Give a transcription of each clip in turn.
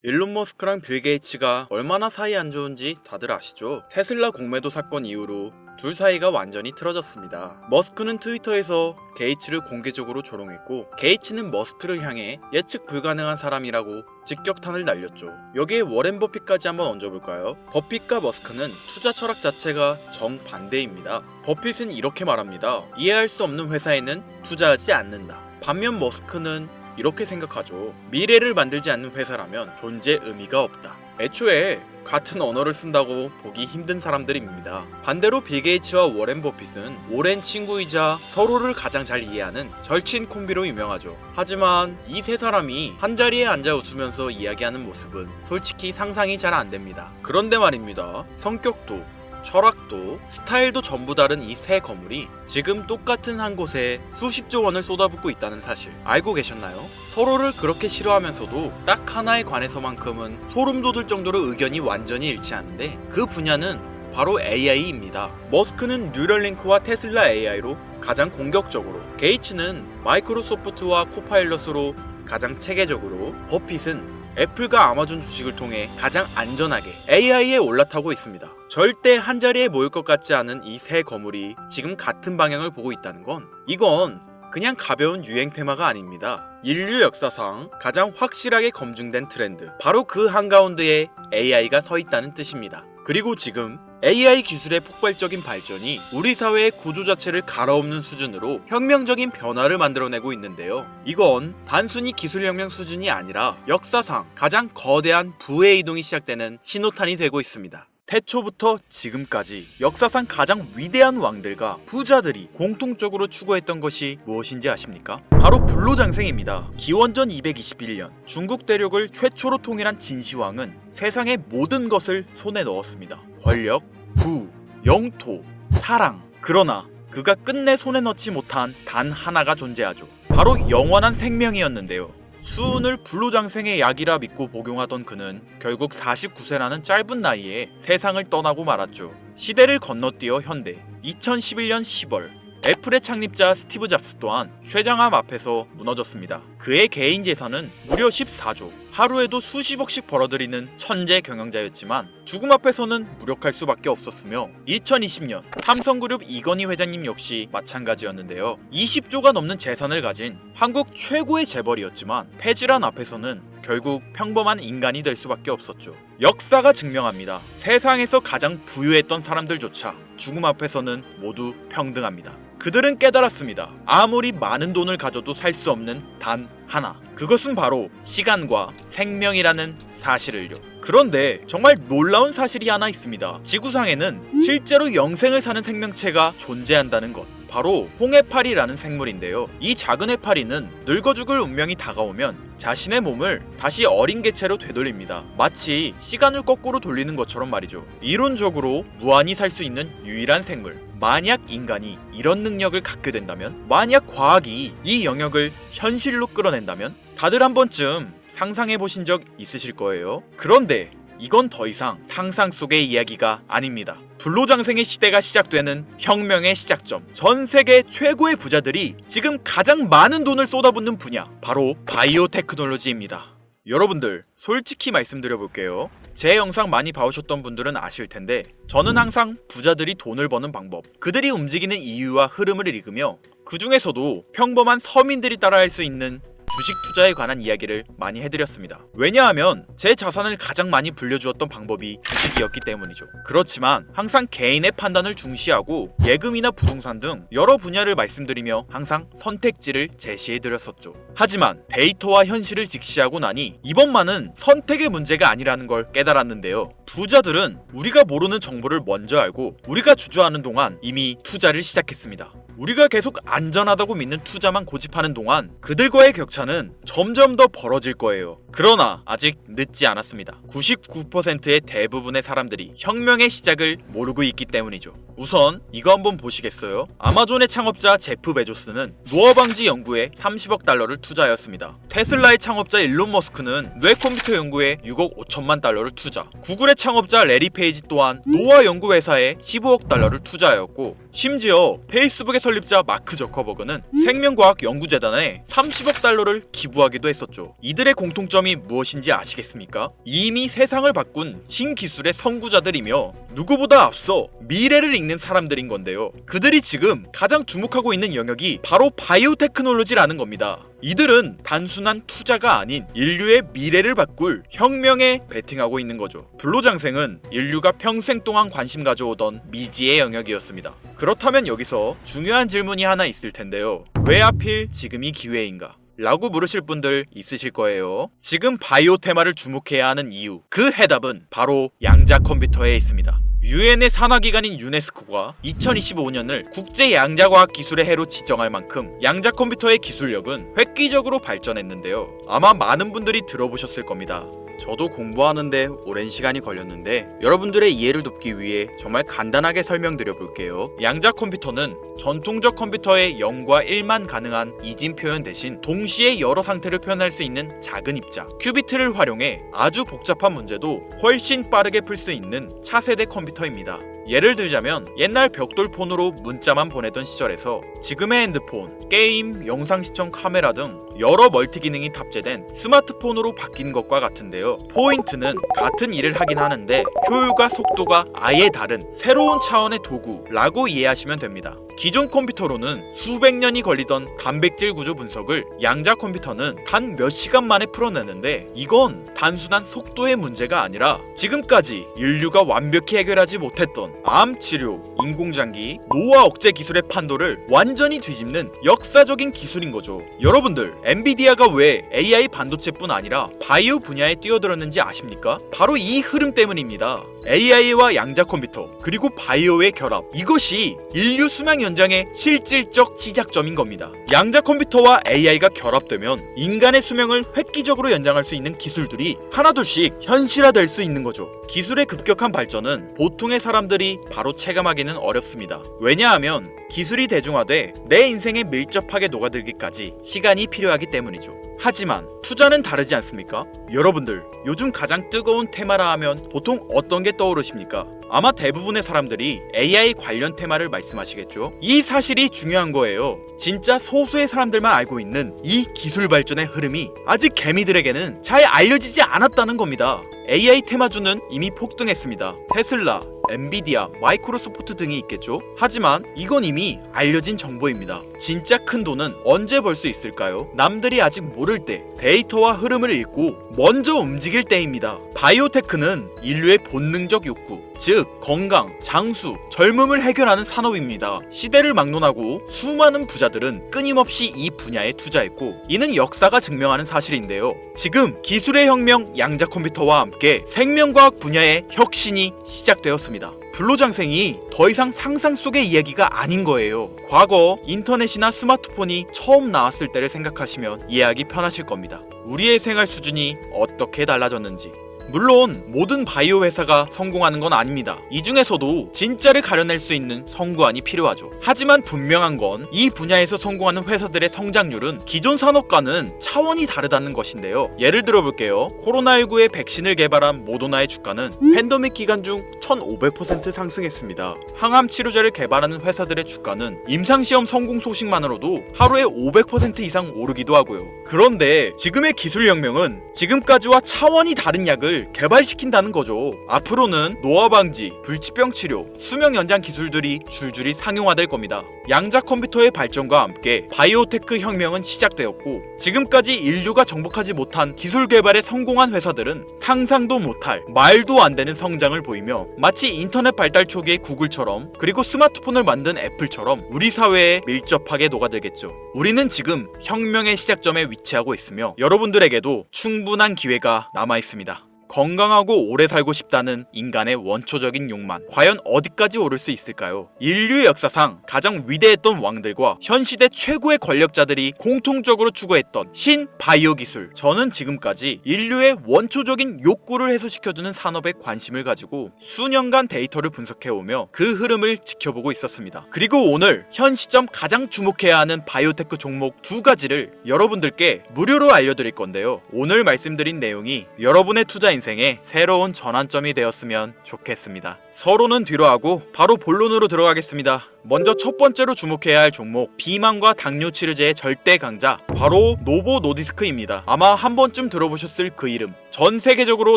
일론 머스크랑 빌 게이츠가 얼마나 사이 안 좋은지 다들 아시죠? 테슬라 공매도 사건 이후로 둘 사이가 완전히 틀어졌습니다. 머스크는 트위터에서 게이츠를 공개적으로 조롱했고, 게이츠는 머스크를 향해 예측 불가능한 사람이라고 직격탄을 날렸죠. 여기에 워렌 버핏까지 한번 얹어볼까요? 버핏과 머스크는 투자 철학 자체가 정반대입니다. 버핏은 이렇게 말합니다. 이해할 수 없는 회사에는 투자하지 않는다. 반면 머스크는 이렇게 생각하죠. 미래를 만들지 않는 회사라면 존재 의미가 없다. 애초에 같은 언어를 쓴다고 보기 힘든 사람들입니다. 반대로 빌 게이츠와 워렌 버핏은 오랜 친구이자 서로를 가장 잘 이해하는 절친 콤비로 유명하죠. 하지만 이 세 사람이 한자리에 앉아 웃으면서 이야기하는 모습은 솔직히 상상이 잘 안됩니다. 그런데 말입니다. 성격도 철학도 스타일도 전부 다른 이 세 거물이 지금 똑같은 한 곳에 수십조 원을 쏟아붓고 있다는 사실 알고 계셨나요? 서로를 그렇게 싫어하면서도 딱 하나에 관해서만큼은 소름 돋을 정도로 의견이 완전히 일치하는데 그 분야는 바로 AI입니다. 머스크는 뉴럴링크와 테슬라 AI로 가장 공격적으로, 게이츠는 마이크로소프트와 코파일럿으로 가장 체계적으로, 버핏은 애플과 아마존 주식을 통해 가장 안전하게 AI에 올라타고 있습니다. 절대 한자리에 모일 것 같지 않은 이 세 거물이 지금 같은 방향을 보고 있다는 건, 이건 그냥 가벼운 유행 테마가 아닙니다. 인류 역사상 가장 확실하게 검증된 트렌드, 바로 그 한가운데에 AI가 서 있다는 뜻입니다. 그리고 지금 AI 기술의 폭발적인 발전이 우리 사회의 구조 자체를 갈아엎는 수준으로 혁명적인 변화를 만들어내고 있는데요. 이건 단순히 기술혁명 수준이 아니라 역사상 가장 거대한 부의 이동이 시작되는 신호탄이 되고 있습니다. 태초부터 지금까지 역사상 가장 위대한 왕들과 부자들이 공통적으로 추구했던 것이 무엇인지 아십니까? 바로 불로장생입니다. 기원전 221년 중국 대륙을 최초로 통일한 진시황은 세상의 모든 것을 손에 넣었습니다. 권력, 부, 영토, 사랑. 그러나 그가 끝내 손에 넣지 못한 단 하나가 존재하죠. 바로 영원한 생명이었는데요. 수은을 불로장생의 약이라 믿고 복용하던 그는 결국 49세라는 짧은 나이에 세상을 떠나고 말았죠. 시대를 건너뛰어 현대 2011년 10월 애플의 창립자 스티브 잡스 또한 쇠장암 앞에서 무너졌습니다. 그의 개인 재산은 무려 14조, 하루에도 수십억씩 벌어들이는 천재 경영자였지만 죽음 앞에서는 무력할 수밖에 없었으며, 2020년 삼성그룹 이건희 회장님 역시 마찬가지였는데요. 20조가 넘는 재산을 가진 한국 최고의 재벌이었지만 폐질환 앞에서는 결국 평범한 인간이 될 수밖에 없었죠. 역사가 증명합니다. 세상에서 가장 부유했던 사람들조차 죽음 앞에서는 모두 평등합니다. 그들은 깨달았습니다. 아무리 많은 돈을 가져도 살 수 없는 단 하나, 그것은 바로 시간과 생명이라는 사실을요. 그런데 정말 놀라운 사실이 하나 있습니다. 지구상에는 실제로 영생을 사는 생명체가 존재한다는 것, 바로 홍해파리라는 생물인데요. 이 작은 해파리는 늙어 죽을 운명이 다가오면 자신의 몸을 다시 어린 개체로 되돌립니다. 마치 시간을 거꾸로 돌리는 것처럼 말이죠. 이론적으로 무한히 살 수 있는 유일한 생물. 만약 인간이 이런 능력을 갖게 된다면, 만약 과학이 이 영역을 현실로 끌어낸다면, 다들 한 번쯤 상상해 보신 적 있으실 거예요. 그런데 이건 더 이상 상상 속의 이야기가 아닙니다. 불로장생의 시대가 시작되는 혁명의 시작점, 전 세계 최고의 부자들이 지금 가장 많은 돈을 쏟아붓는 분야, 바로 바이오 테크놀로지입니다. 여러분들, 솔직히 말씀드려볼게요. 제 영상 많이 봐오셨던 분들은 아실 텐데, 저는 항상 부자들이 돈을 버는 방법, 그들이 움직이는 이유와 흐름을 읽으며 그 중에서도 평범한 서민들이 따라할 수 있는 주식 투자에 관한 이야기를 많이 해드렸습니다. 왜냐하면 제 자산을 가장 많이 불려주었던 방법이 주식이었기 때문이죠. 그렇지만 항상 개인의 판단을 중시하고 예금이나 부동산 등 여러 분야를 말씀드리며 항상 선택지를 제시해드렸었죠. 하지만 데이터와 현실을 직시하고 나니 이번만은 선택의 문제가 아니라는 걸 깨달았는데요. 부자들은 우리가 모르는 정보를 먼저 알고 우리가 주저하는 동안 이미 투자를 시작했습니다. 우리가 계속 안전하다고 믿는 투자만 고집하는 동안 그들과의 격차는 점점 더 벌어질 거예요. 그러나 아직 늦지 않았습니다. 99%의 대부분의 사람들이 혁명의 시작을 모르고 있기 때문이죠. 우선 이거 한번 보시겠어요? 아마존의 창업자 제프 베조스는 노화 방지 연구에 30억 달러를 투자하였습니다. 테슬라의 창업자 일론 머스크는 뇌 컴퓨터 연구에 6억 5천만 달러를 투자. 구글의 창업자 레리 페이지 또한 노화 연구 회사에 15억 달러를 투자하였고, 심지어 페이스북의 설립자 마크 저커버그는 생명과학연구재단에 30억 달러를 기부하기도 했었죠. 이들의 공통점이 무엇인지 아시겠습니까? 이미 세상을 바꾼 신기술의 선구자들이며 누구보다 앞서 미래를 읽는 사람들인 건데요. 그들이 지금 가장 주목하고 있는 영역이 바로 바이오테크놀로지라는 겁니다. 이들은 단순한 투자가 아닌 인류의 미래를 바꿀 혁명에 베팅하고 있는 거죠. 불로장생은 인류가 평생 동안 관심 가져오던 미지의 영역이었습니다. 그렇다면 여기서 중요한 질문이 하나 있을 텐데요. 왜 하필 지금이 기회인가? 라고 물으실 분들 있으실 거예요. 지금 바이오 테마를 주목해야 하는 이유, 그 해답은 바로 양자 컴퓨터에 있습니다. 유엔의 산하기관인 유네스코가 2025년을 국제 양자과학 기술의 해로 지정할 만큼 양자 컴퓨터의 기술력은 획기적으로 발전했는데요. 아마 많은 분들이 들어보셨을 겁니다. 저도 공부하는데 오랜 시간이 걸렸는데 여러분들의 이해를 돕기 위해 정말 간단하게 설명드려 볼게요. 양자 컴퓨터는 전통적 컴퓨터의 0과 1만 가능한 이진 표현 대신 동시에 여러 상태를 표현할 수 있는 작은 입자 큐비트를 활용해 아주 복잡한 문제도 훨씬 빠르게 풀 수 있는 차세대 컴퓨터입니다. 예를 들자면 옛날 벽돌폰으로 문자만 보내던 시절에서 지금의 핸드폰, 게임, 영상 시청 카메라 등 여러 멀티 기능이 탑재된 스마트폰으로 바뀐 것과 같은데요. 포인트는 같은 일을 하긴 하는데 효율과 속도가 아예 다른 새로운 차원의 도구라고 이해하시면 됩니다. 기존 컴퓨터로는 수백 년이 걸리던 단백질 구조 분석을 양자 컴퓨터는 단 몇 시간 만에 풀어내는데 이건 단순한 속도의 문제가 아니라 지금까지 인류가 완벽히 해결하지 못했던 암 치료, 인공장기, 노화 억제 기술의 판도를 완전히 뒤집는 역사적인 기술인 거죠. 여러분들, 엔비디아가 왜 AI 반도체뿐 아니라 바이오 분야에 뛰어들었는지 아십니까? 바로 이 흐름 때문입니다. AI와 양자 컴퓨터, 그리고 바이오의 결합, 이것이 인류 수명 연장의 실질적 시작점인 겁니다. 양자 컴퓨터와 AI가 결합되면 인간의 수명을 획기적으로 연장할 수 있는 기술들이 하나둘씩 현실화될 수 있는 거죠. 기술의 급격한 발전은 보통의 사람들이 바로 체감하기는 어렵습니다. 왜냐하면 기술이 대중화돼 내 인생에 밀접하게 녹아들기까지 시간이 필요하기 때문이죠. 하지만 투자는 다르지 않습니까? 여러분들, 요즘 가장 뜨거운 테마라 하면 보통 어떤 게 떠오르십니까? 아마 대부분의 사람들이 AI 관련 테마를 말씀하시겠죠? 이 사실이 중요한 거예요. 진짜 소수의 사람들만 알고 있는 이 기술 발전의 흐름이 아직 개미들에게는 잘 알려지지 않았다는 겁니다. AI 테마주는 이미 폭등했습니다. 테슬라, 엔비디아, 마이크로소프트 등이 있겠죠? 하지만 이건 이미 알려진 정보입니다. 진짜 큰 돈은 언제 벌 수 있을까요? 남들이 아직 모를 때 데이터와 흐름을 읽고 먼저 움직일 때입니다. 바이오테크는 인류의 본능적 욕구, 즉 건강, 장수, 젊음을 해결하는 산업입니다. 시대를 막론하고 수많은 부자들은 끊임없이 이 분야에 투자했고 이는 역사가 증명하는 사실인데요. 지금 기술의 혁명 양자 컴퓨터와 함께 생명과학 분야의 혁신이 시작되었습니다. 불로장생이 더 이상 상상 속의 이야기가 아닌 거예요. 과거 인터넷이나 스마트폰이 처음 나왔을 때를 생각하시면 이해하기 편하실 겁니다. 우리의 생활 수준이 어떻게 달라졌는지. 물론 모든 바이오 회사가 성공하는 건 아닙니다. 이 중에서도 진짜를 가려낼 수 있는 선구안이 필요하죠. 하지만 분명한 건 이 분야에서 성공하는 회사들의 성장률은 기존 산업과는 차원이 다르다는 것인데요. 예를 들어 볼게요. 코로나19의 백신을 개발한 모더나의 주가는 팬데믹 기간 중 1500% 상승했습니다. 항암 치료제를 개발하는 회사들의 주가는 임상시험 성공 소식만으로도 하루에 500% 이상 오르기도 하고요. 그런데 지금의 기술 혁명은 지금까지와 차원이 다른 약을 개발시킨다는 거죠. 앞으로는 노화 방지, 불치병 치료, 수명 연장 기술들이 줄줄이 상용화될 겁니다. 양자 컴퓨터의 발전과 함께 바이오테크 혁명은 시작되었고 지금까지 인류가 정복하지 못한 기술 개발에 성공한 회사들은 상상도 못할 말도 안 되는 성장을 보이며 마치 인터넷 발달 초기의 구글처럼 그리고 스마트폰을 만든 애플처럼 우리 사회에 밀접하게 녹아들겠죠. 우리는 지금 혁명의 시작점에 위치하고 있으며 여러분들에게도 충분한 기회가 남아 있습니다. 건강하고 오래 살고 싶다는 인간의 원초적인 욕망, 과연 어디까지 오를 수 있을까요? 인류의 역사상 가장 위대했던 왕들과 현 시대 최고의 권력자들이 공통적으로 추구했던 신바이오 기술. 저는 지금까지 인류의 원초적인 욕구를 해소시켜주는 산업에 관심을 가지고 수년간 데이터를 분석해오며 그 흐름을 지켜보고 있었습니다. 그리고 오늘 현 시점 가장 주목해야 하는 바이오테크 종목 두 가지를 여러분들께 무료로 알려드릴 건데요. 오늘 말씀드린 내용이 여러분의 투자 인생의 새로운 전환점이 되었으면 좋겠습니다. 서로는 뒤로 하고 바로 본론으로 들어가겠습니다. 먼저 첫 번째로 주목해야 할 종목, 비만과 당뇨 치료제의 절대 강자, 바로 노보 노디스크입니다. 아마 한 번쯤 들어보셨을 그 이름. 전 세계적으로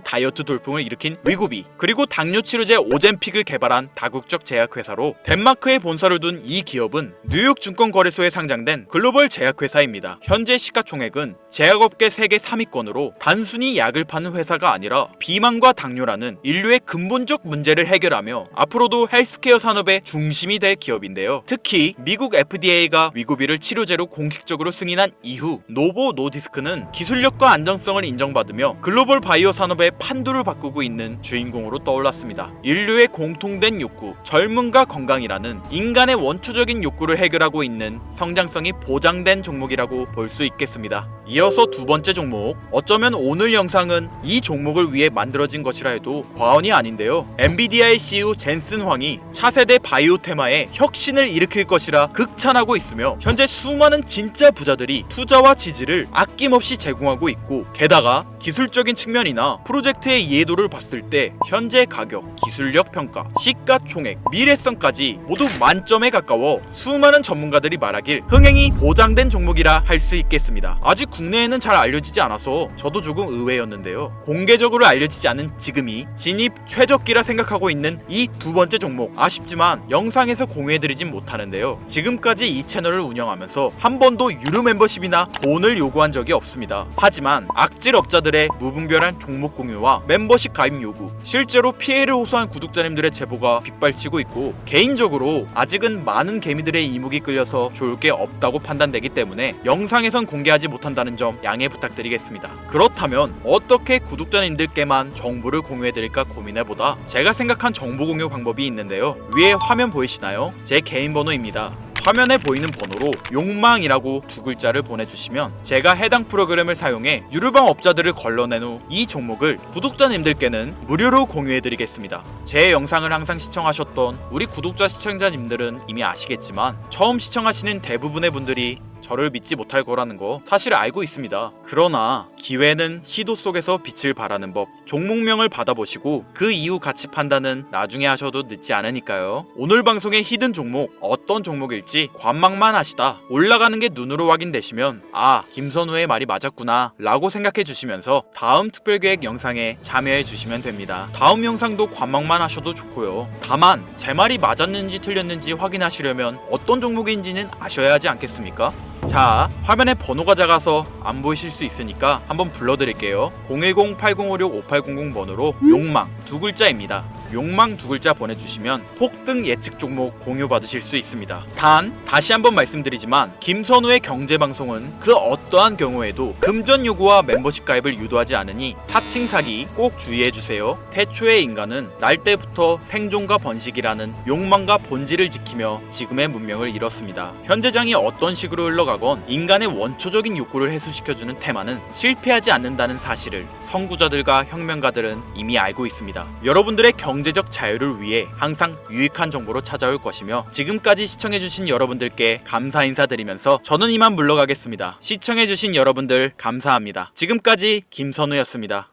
다이어트 돌풍을 일으킨 위고비, 그리고 당뇨 치료제 오젬픽을 개발한 다국적 제약회사로 덴마크에 본사를 둔 이 기업은 뉴욕 증권거래소에 상장된 글로벌 제약회사입니다. 현재 시가총액은 제약업계 세계 3위권으로 단순히 약을 파는 회사가 아니라 비만과 당뇨라는 인류의 근본적 문제를 해결하며 앞으로도 헬스케어 산업의 중심이 될 기업인데요. 특히 미국 FDA가 위고비를 치료제로 공식적으로 승인한 이후 노보 노디스크는 기술력과 안정성을 인정받으며 글로벌 바이오 산업의 판도를 바꾸고 있는 주인공으로 떠올랐습니다. 인류의 공통된 욕구, 젊음과 건강이라는 인간의 원초적인 욕구를 해결하고 있는 성장성이 보장된 종목이라고 볼 수 있겠습니다. 이어서 두 번째 종목, 어쩌면 오늘 영상은 이 종목을 위해 만들어진 것이라 해도 과언이 아닌데요. 엔비디아의 CEO 젠슨 황이 차세대 바이오 테마에 혁신을 일으킬 것이라 극찬하고 있으며 현재 수많은 진짜 부자들이 투자와 지지를 아낌없이 제공하고 있고, 게다가 기술적인 측면이나 프로젝트의 이해도를 봤을 때 현재 가격, 기술력 평가, 시가총액, 미래성까지 모두 만점에 가까워 수많은 전문가들이 말하길 흥행이 보장된 종목이라 할 수 있겠습니다. 아직 국내에는 잘 알려지지 않아서 저도 조금 의외였는데요. 공개적으로 알려지지 않은 지금이 진입 최적기라 생각하고 있는 이 두 번째 종목, 아쉽지만 영상에서 공유해드리진 못하는데요. 지금까지 이 채널을 운영하면서 한 번도 유료 멤버십이나 돈을 요구한 적이 없습니다. 하지만 악질 업자들의 무분별한 종목 공유와 멤버십 가입 요구, 실제로 피해를 호소한 구독자님들의 제보가 빗발치고 있고, 개인적으로 아직은 많은 개미들의 이목이 끌려서 좋을 게 없다고 판단되기 때문에 영상에선 공개하지 못한다는 점 양해 부탁드리겠습니다. 그렇다면 어떻게 구독자님들께만 정보를 공유해드릴까 고민해보다 제가 생각한 정보 공유 방법이 있는데요. 위에 화면 보이시나요? 제 개인 번호입니다. 화면에 보이는 번호로 욕망이라고 두 글자를 보내주시면 제가 해당 프로그램을 사용해 유료방 업자들을 걸러낸 후 이 종목을 구독자님들께는 무료로 공유해드리겠습니다. 제 영상을 항상 시청하셨던 우리 구독자 시청자님들은 이미 아시겠지만 처음 시청하시는 대부분의 분들이 저를 믿지 못할 거라는 거 사실 알고 있습니다. 그러나 기회는 시도 속에서 빛을 발하는 법, 종목명을 받아보시고 그 이후 가치 판단은 나중에 하셔도 늦지 않으니까요. 오늘 방송의 히든 종목, 어떤 종목일지 관망만 하시다 올라가는 게 눈으로 확인되시면 아, 김선우의 말이 맞았구나 라고 생각해 주시면서 다음 특별계획 영상에 참여해 주시면 됩니다. 다음 영상도 관망만 하셔도 좋고요. 다만 제 말이 맞았는지 틀렸는지 확인하시려면 어떤 종목인지는 아셔야 하지 않겠습니까? 자, 화면에 번호가 작아서 안 보이실 수 있으니까 한번 불러드릴게요. 010-8056-5800 번호로 욕망 두 글자입니다. 욕망 두 글자 보내주시면 폭등 예측 종목 공유 받으실 수 있습니다. 단 다시 한번 말씀드리지만 김선우의 경제방송은 그 어떠한 경우에도 금전 요구와 멤버십 가입을 유도하지 않으니 사칭 사기 꼭 주의해주세요. 태초의 인간은 날 때부터 생존과 번식이라는 욕망과 본질을 지키며 지금의 문명을 이뤘습니다. 현재장이 어떤 식으로 흘러가건 인간의 원초적인 욕구를 해소시켜주는 테마는 실패하지 않는다는 사실을 선구자들과 혁명가들은 이미 알고 있습니다. 여러분들의 경제적 자유를 위해 항상 유익한 정보로 찾아올 것이며, 지금까지 시청해주신 여러분들께 감사 인사드리면서 저는 이만 물러가겠습니다. 시청해주신 여러분들 감사합니다. 지금까지 김선우였습니다.